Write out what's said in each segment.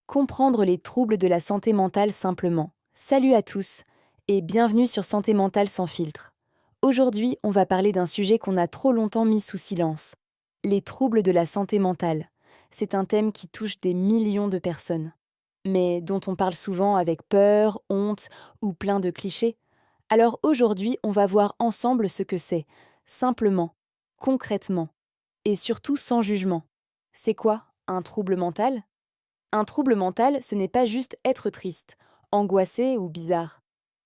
Comprendre les troubles de la santé mentale simplement. Salut à tous et bienvenue sur Santé mentale sans filtre. Aujourd'hui, on va parler d'un sujet qu'on a trop longtemps mis sous silence. Les troubles de la santé mentale. C'est un thème qui touche des millions de personnes, mais dont on parle souvent avec peur, honte ou plein de clichés. Alors aujourd'hui, on va voir ensemble ce que c'est, simplement, concrètement, et surtout sans jugement. C'est quoi un trouble mental? Un trouble mental, ce n'est pas juste être triste, angoissé ou bizarre.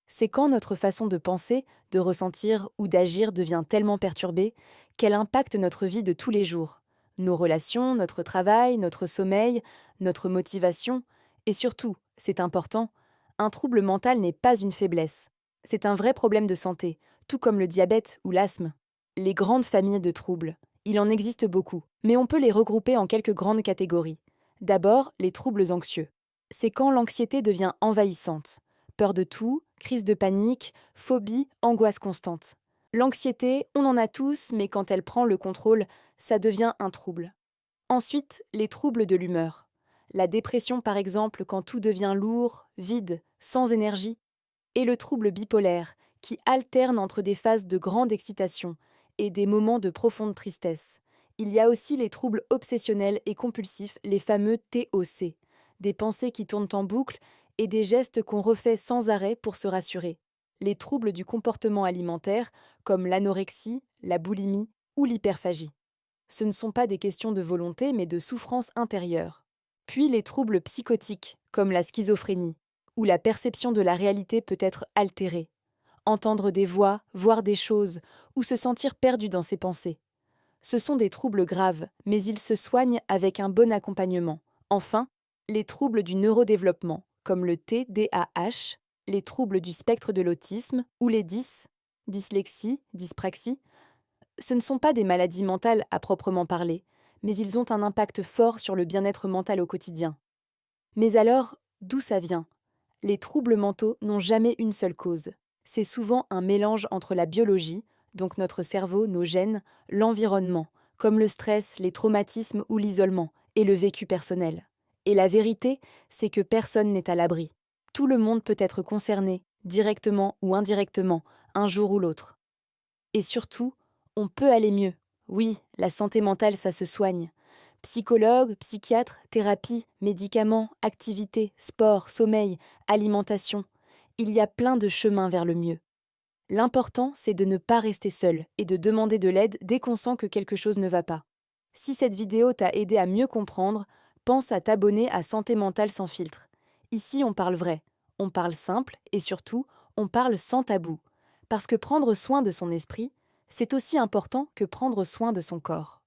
C'est quand notre façon de penser, de ressentir ou d'agir devient tellement perturbée qu'elle impacte notre vie de tous les jours. Nos relations, notre travail, notre sommeil, notre motivation. Et surtout, c'est important, un trouble mental n'est pas une faiblesse. C'est un vrai problème de santé, tout comme le diabète ou l'asthme. Les grandes familles de troubles. Il en existe beaucoup, mais on peut les regrouper en quelques grandes catégories. D'abord, les troubles anxieux. C'est quand l'anxiété devient envahissante. Peur de tout, crise de panique, phobie, angoisse constante. L'anxiété, on en a tous, mais quand elle prend le contrôle, ça devient un trouble. Ensuite, les troubles de l'humeur. La dépression, par exemple, quand tout devient lourd, vide, sans énergie. Et le trouble bipolaire, qui alterne entre des phases de grande excitation et des moments de profonde tristesse. Il y a aussi les troubles obsessionnels et compulsifs, les fameux TOC, des pensées qui tournent en boucle et des gestes qu'on refait sans arrêt pour se rassurer. Les troubles du comportement alimentaire, comme l'anorexie, la boulimie ou l'hyperphagie. Ce ne sont pas des questions de volonté, mais de souffrance intérieure. Puis les troubles psychotiques, comme la schizophrénie, où la perception de la réalité peut être altérée. Entendre des voix, voir des choses, ou se sentir perdu dans ses pensées. Ce sont des troubles graves, mais ils se soignent avec un bon accompagnement. Enfin, les troubles du neurodéveloppement, comme le TDAH, les troubles du spectre de l'autisme ou les dyslexie, dyspraxie, ce ne sont pas des maladies mentales à proprement parler, mais ils ont un impact fort sur le bien-être mental au quotidien. Mais alors, d'où ça vient? Les troubles mentaux n'ont jamais une seule cause. C'est souvent un mélange entre la biologie, donc notre cerveau, nos gènes, l'environnement, comme le stress, les traumatismes ou l'isolement, et le vécu personnel. Et la vérité, c'est que personne n'est à l'abri. Tout le monde peut être concerné, directement ou indirectement, un jour ou l'autre. Et surtout, on peut aller mieux. Oui, la santé mentale, ça se soigne. Psychologue, psychiatre, thérapie, médicaments, activités, sport, sommeil, alimentation. Il y a plein de chemins vers le mieux. L'important, c'est de ne pas rester seul et de demander de l'aide dès qu'on sent que quelque chose ne va pas. Si cette vidéo t'a aidé à mieux comprendre, pense à t'abonner à Santé mentale sans filtre. Ici, on parle vrai, on parle simple et surtout, on parle sans tabou. Parce que prendre soin de son esprit, c'est aussi important que prendre soin de son corps.